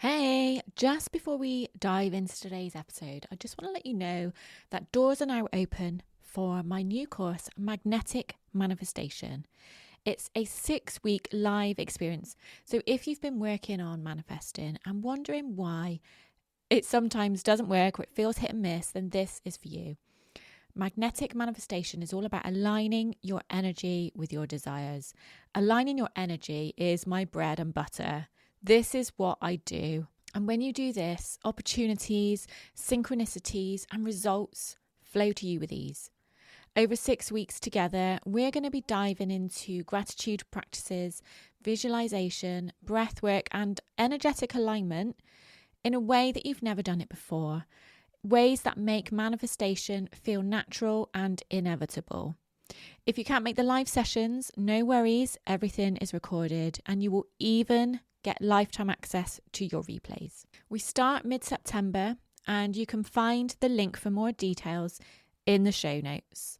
Hey, just before we dive into today's episode, I just want to let you know that doors are now open for my new course, Magnetic Manifestation. It's a 6-week live experience. So if you've been working on manifesting and wondering why it sometimes doesn't work or it feels hit and miss, then this is for you. Magnetic manifestation is all about aligning your energy with your desires. Aligning your energy is my bread and butter. This is what I do. And when you do this, opportunities, synchronicities, and results flow to you with ease. Over 6 weeks together, we're going to be diving into gratitude practices, visualization, breath work, and energetic alignment in a way that you've never done it before. Ways that make manifestation feel natural and inevitable. If you can't make the live sessions, no worries, everything is recorded and you will even get lifetime access to your replays. We start mid-September and you can find the link for more details in the show notes.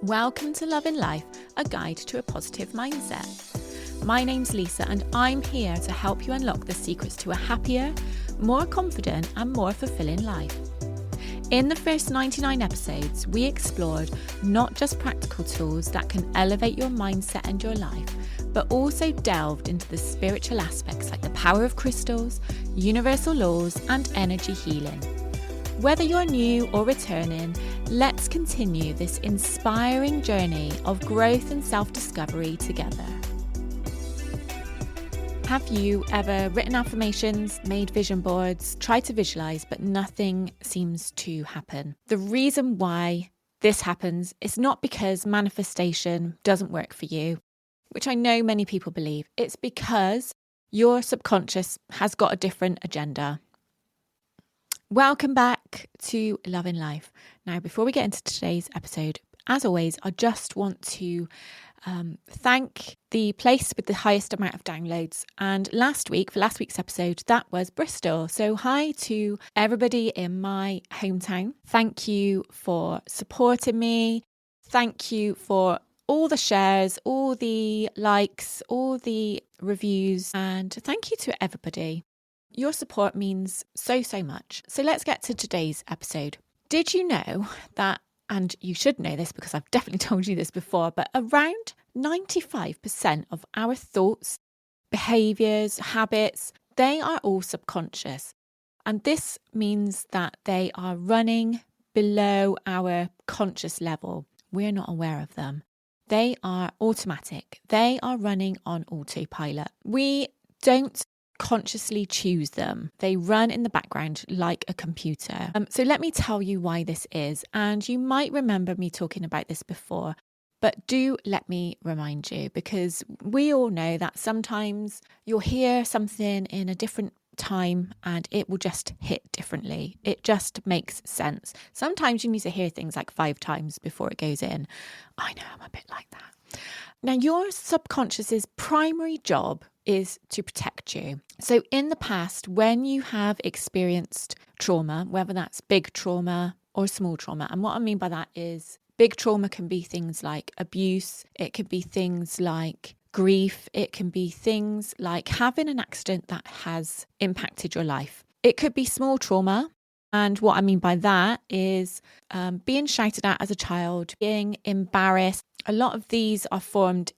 Welcome to Love in Life, a guide to a positive mindset. My name's Lisa and I'm here to help you unlock the secrets to a happier, more confident and more fulfilling life. In the first 99 episodes, we explored not just practical tools that can elevate your mindset and your life, but also delved into the spiritual aspects like the power of crystals, universal laws and energy healing. Whether you're new or returning, let's continue this inspiring journey of growth and self-discovery together. Have you ever written affirmations, made vision boards, tried to visualize, but nothing seems to happen? The reason why this happens is not because manifestation doesn't work for you, which I know many people believe. It's because your subconscious has got a different agenda. Welcome back to Love in Life. Now, before we get into today's episode, as always, I just want to thank the place with the highest amount of downloads. And for last week's episode, that was Bristol. So hi to everybody in my hometown. Thank you for supporting me. Thank you for all the shares, all the likes, all the reviews, and thank you to everybody. Your support means so much. So let's get to today's episode. Did you know that, and you should know this because I've definitely told you this before, but around 95% of our thoughts, behaviours, habits, they are all subconscious. And this means that they are running below our conscious level. We're not aware of them. They are automatic. They are running on autopilot. We don't consciously choose them. They run in the background like a computer. So let me tell you why this is. And you might remember me talking about this before, but do let me remind you, because we all know that sometimes you'll hear something in a different time and it will just hit differently. It just makes sense. Sometimes you need to hear things like 5 times before it goes in. I know, I'm a bit like that. Now, your subconscious's primary job is to protect you. So in the past, when you have experienced trauma, whether that's big trauma or small trauma, and what I mean by that is big trauma can be things like abuse, it could be things like grief, it can be things like having an accident that has impacted your life. It could be small trauma. And what I mean by that is being shouted at as a child, being embarrassed. A lot of these are formed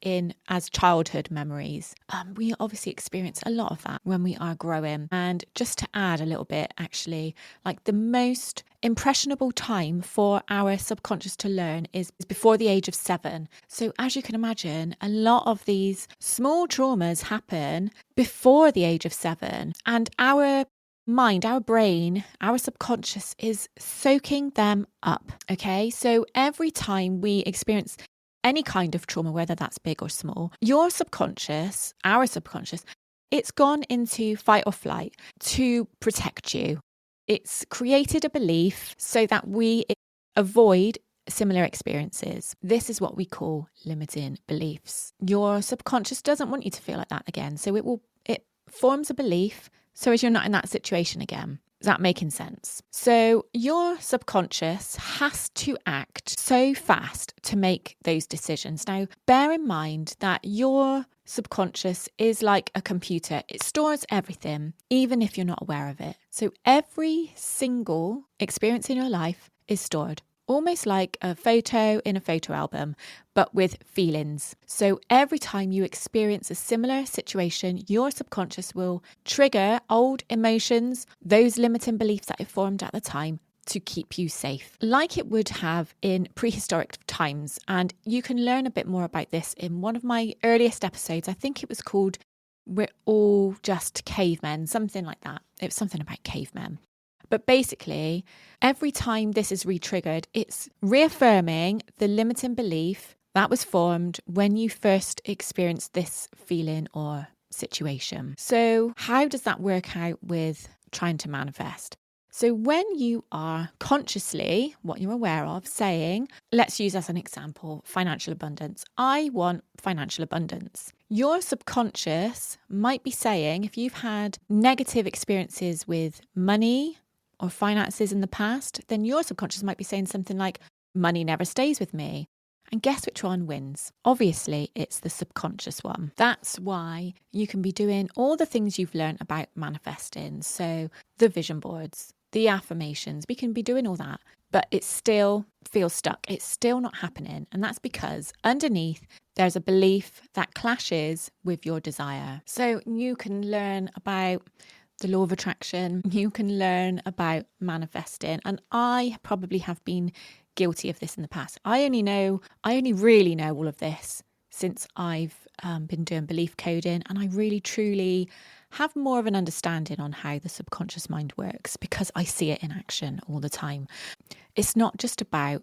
as childhood memories. We obviously experience a lot of that when we are growing. And just to add a little bit, actually, like the most impressionable time for our subconscious to learn is before the age of 7. So as you can imagine, a lot of these small traumas happen before the age of 7. And our mind, our brain, our subconscious is soaking them up. Okay, so every time we experience any kind of trauma, whether that's big or small, your subconscious, our subconscious, it's gone into fight or flight to protect you. It's created a belief so that we avoid similar experiences. This is what we call limiting beliefs. Your subconscious doesn't want you to feel like that again. So it forms a belief so as you're not in that situation again. Is that making sense? So your subconscious has to act so fast to make those decisions. Now, bear in mind that your subconscious is like a computer. It stores everything, even if you're not aware of it. So every single experience in your life is stored, almost like a photo in a photo album, but with feelings. So every time you experience a similar situation, your subconscious will trigger old emotions, those limiting beliefs that it formed at the time, to keep you safe, like it would have in prehistoric times. And you can learn a bit more about this in one of my earliest episodes. I think it was called We're All Just Cavemen, something like that. It was something about cavemen. But basically, every time this is re-triggered, it's reaffirming the limiting belief that was formed when you first experienced this feeling or situation. So how does that work out with trying to manifest? So when you are consciously, what you're aware of, saying, let's use as an example, financial abundance. I want financial abundance. Your subconscious might be saying, if you've had negative experiences with money or finances in the past, then your subconscious might be saying something like, money never stays with me. And guess which one wins? Obviously, it's the subconscious one. That's why you can be doing all the things you've learned about manifesting. So the vision boards, the affirmations, we can be doing all that, but it still feels stuck. It's still not happening. And that's because underneath, there's a belief that clashes with your desire. So you can learn about the law of attraction, you can learn about manifesting. And I probably have been guilty of this in the past. I only really know all of this since I've been doing belief coding, and I really truly have more of an understanding on how the subconscious mind works because I see it in action all the time. It's not just about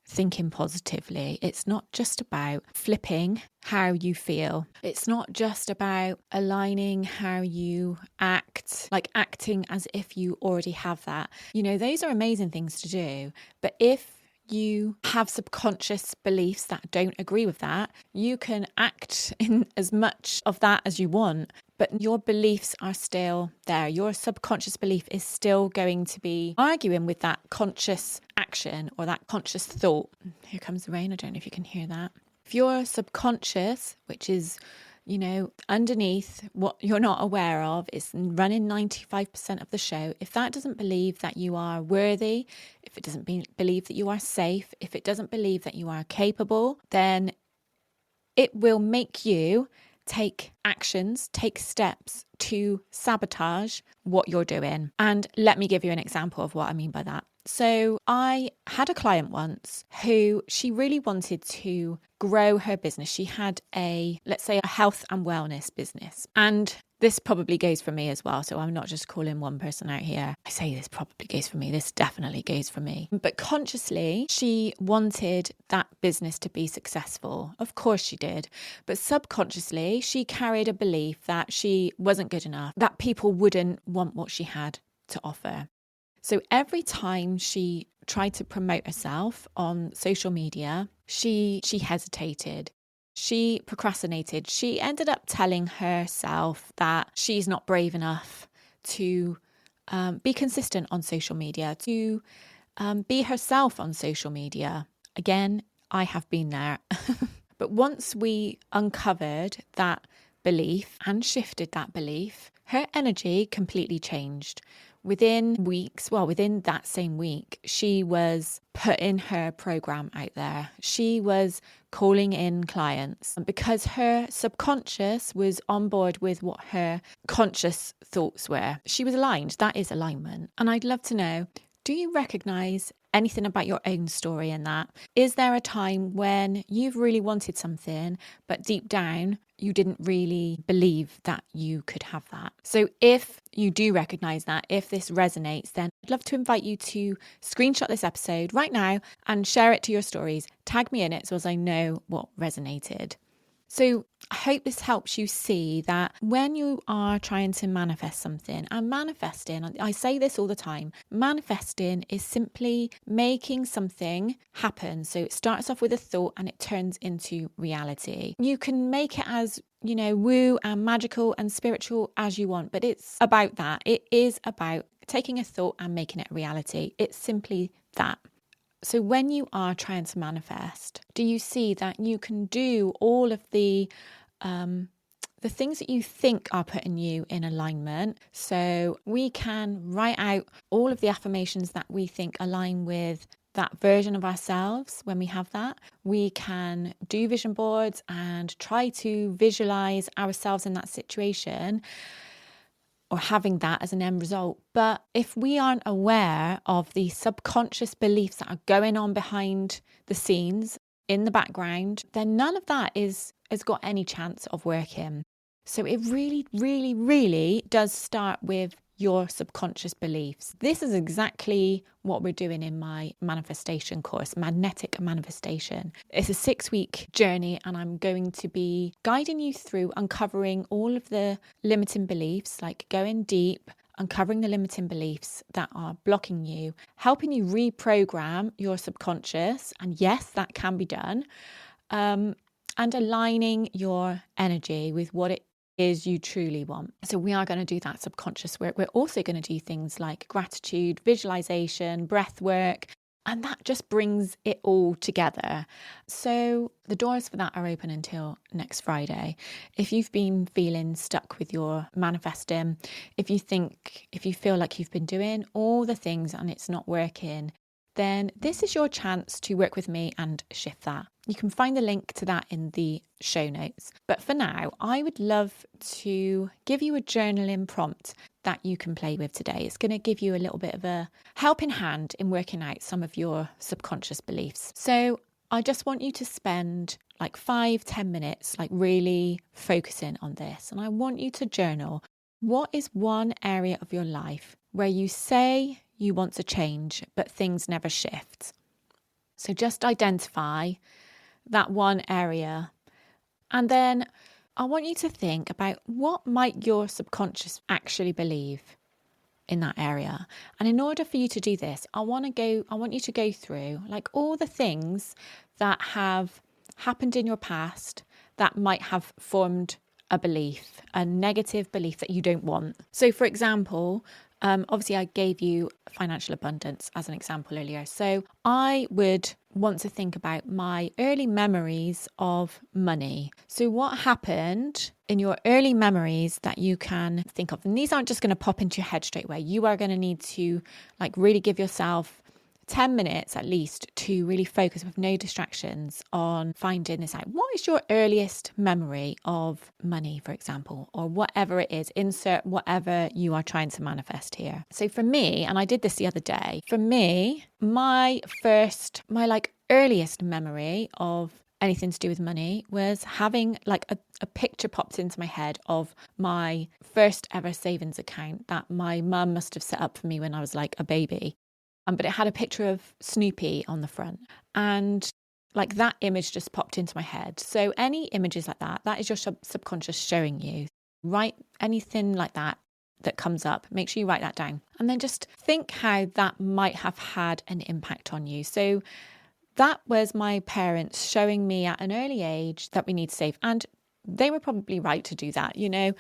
thinking positively. It's not just about flipping how you feel. It's not just about aligning how you act, like acting as if you already have that. Those are amazing things to do. But if you have subconscious beliefs that don't agree with that, you can act in as much of that as you want, but your beliefs are still there. Your subconscious belief is still going to be arguing with that conscious action or that conscious thought. Here comes the rain. I don't know if you can hear that. If your subconscious, which is underneath what you're not aware of, is running 95% of the show. If that doesn't believe that you are worthy, if it doesn't believe that you are safe, if it doesn't believe that you are capable, then it will make you take actions, take steps to sabotage what you're doing. And let me give you an example of what I mean by that. So I had a client once who she really wanted to grow her business. She had let's say a health and wellness business. And this probably goes for me as well. So I'm not just calling one person out here. I say this probably goes for me. This definitely goes for me. But consciously, she wanted that business to be successful. Of course she did. But subconsciously, she carried a belief that she wasn't good enough, that people wouldn't want what she had to offer. So every time she tried to promote herself on social media, she hesitated. She procrastinated. She ended up telling herself that she's not brave enough to be consistent on social media, to be herself on social media. Again, I have been there. But once we uncovered that belief and shifted that belief, her energy completely changed. Within that same week, she was putting her program out there. She was calling in clients because her subconscious was on board with what her conscious thoughts were. She was aligned. That is alignment. And I'd love to know, do you recognize anything about your own story in that? Is there a time when you've really wanted something, but deep down, you didn't really believe that you could have that? So if you do recognize that, if this resonates, then I'd love to invite you to screenshot this episode right now and share it to your stories. Tag me in it so as I know what resonated. So I hope this helps you see that when you are trying to manifest something, and manifesting, I say this all the time, manifesting is simply making something happen. So it starts off with a thought and it turns into reality. You can make it as woo and magical and spiritual as you want, but it's about that. It is about taking a thought and making it a reality. It's simply that. So when you are trying to manifest, do you see that you can do all of the things that you think are putting you in alignment? So we can write out all of the affirmations that we think align with that version of ourselves when we have that. We can do vision boards and try to visualize ourselves in that situation or having that as an end result. But if we aren't aware of the subconscious beliefs that are going on behind the scenes in the background, then none of that has got any chance of working. So it really, really, really does start with your subconscious beliefs. This is exactly what we're doing in my manifestation course, Magnetic Manifestation. It's a 6-week journey, and I'm going to be guiding you through uncovering all of the limiting beliefs, like going deep, uncovering the limiting beliefs that are blocking you, helping you reprogram your subconscious. And yes, that can be done. And aligning your energy with what it is you truly want. So we are going to do that subconscious work. We're also going to do things like gratitude, visualization, breath work, and that just brings it all together. So the doors for that are open until next Friday. If you've been feeling stuck with your manifesting, if you feel like you've been doing all the things and it's not working, then this is your chance to work with me and shift that. You can find the link to that in the show notes. But for now, I would love to give you a journaling prompt that you can play with today. It's going to give you a little bit of a helping hand in working out some of your subconscious beliefs. So I just want you to spend like 5-10 minutes, like really focusing on this. And I want you to journal. What is one area of your life where you say you want to change, but things never shift? So just identify that one area. And then I want you to think about what might your subconscious actually believe in that area. And in order for you to do this, I want you to go through like all the things that have happened in your past that might have formed a belief, a negative belief that you don't want. So for example, obviously I gave you financial abundance as an example earlier. So I would want to think about my early memories of money. So what happened in your early memories that you can think of? And these aren't just going to pop into your head straight away. You are going to need to like really give yourself 10 minutes at least to really focus with no distractions on finding this out. What is your earliest memory of money, for example, or whatever it is? Insert whatever you are trying to manifest here. So for me, and I did this the other day, for me, my earliest memory of anything to do with money was having like a picture popped into my head of my first ever savings account that my mum must have set up for me when I was like a baby. But it had a picture of Snoopy on the front, and like that image just popped into my head. So any images like that is your subconscious showing you. Write anything like that comes up. Make sure you write that down. And then just think how that might have had an impact on you. So that was my parents showing me at an early age that we need to save. And they were probably right to do that, you know.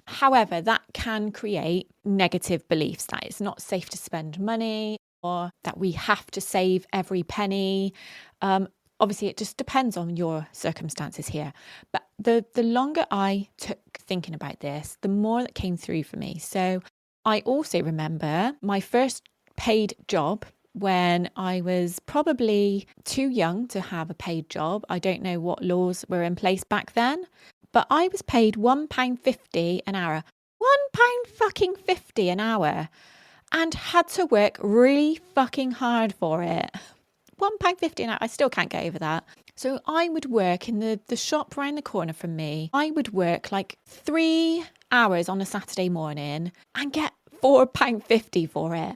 However, that can create negative beliefs that it's not safe to spend money or that we have to save every penny. Obviously, it just depends on your circumstances here. But the longer I took thinking about this, the more that came through for me. So I also remember my first paid job when I was probably too young to have a paid job. I don't know what laws were in place back then, but I was paid £1.50 an hour. £1.50 an hour, and had to work really fucking hard for it. £1.50 an hour. I still can't get over that. So I would work in the shop round the corner from me. I would work like 3 hours on a Saturday morning and get £4.50 for it.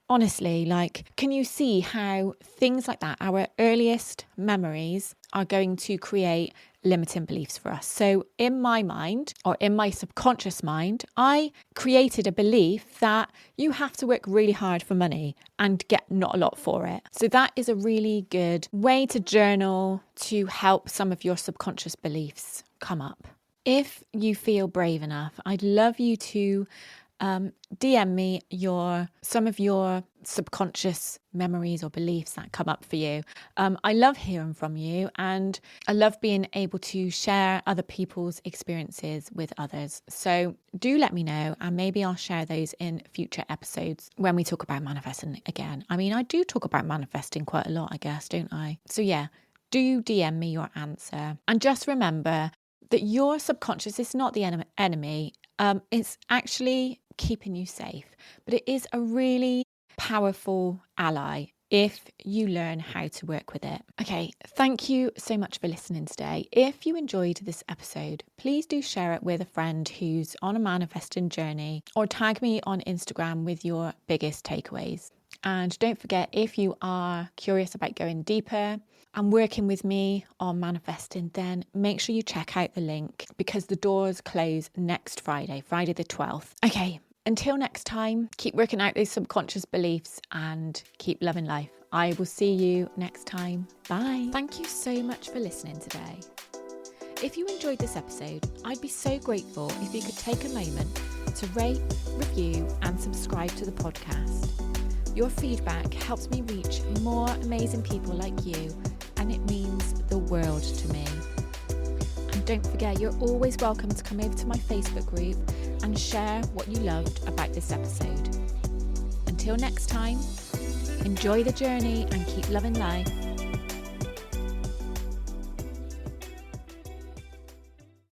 Honestly, like, can you see how things like that, our earliest memories, are going to create limiting beliefs for us? So in my mind, or in my subconscious mind, I created a belief that you have to work really hard for money and get not a lot for it. So that is a really good way to journal to help some of your subconscious beliefs come up. If you feel brave enough, I'd love you to DM me some of your subconscious memories or beliefs that come up for you. I love hearing from you, and I love being able to share other people's experiences with others. So do let me know, and maybe I'll share those in future episodes when we talk about manifesting again. I mean, I do talk about manifesting quite a lot, I guess, don't I? So yeah, do DM me your answer. And just remember that your subconscious is not the enemy. It's actually keeping you safe, but it is a really powerful ally if you learn how to work with it. Okay, thank you so much for listening today. If you enjoyed this episode, please do share it with a friend who's on a manifesting journey, or tag me on Instagram with your biggest takeaways. And don't forget, if you are curious about going deeper and working with me on manifesting, then make sure you check out the link, because the doors close next Friday the 12th. Okay, until next time, keep working out those subconscious beliefs and keep loving life. I will see you next time. Bye. Thank you so much for listening today. If you enjoyed this episode, I'd be so grateful if you could take a moment to rate, review, and subscribe to the podcast. Your feedback helps me reach more amazing people like you, and it means the world to me. And don't forget, you're always welcome to come over to my Facebook group and share what you loved about this episode. Until next time, enjoy the journey and keep loving life.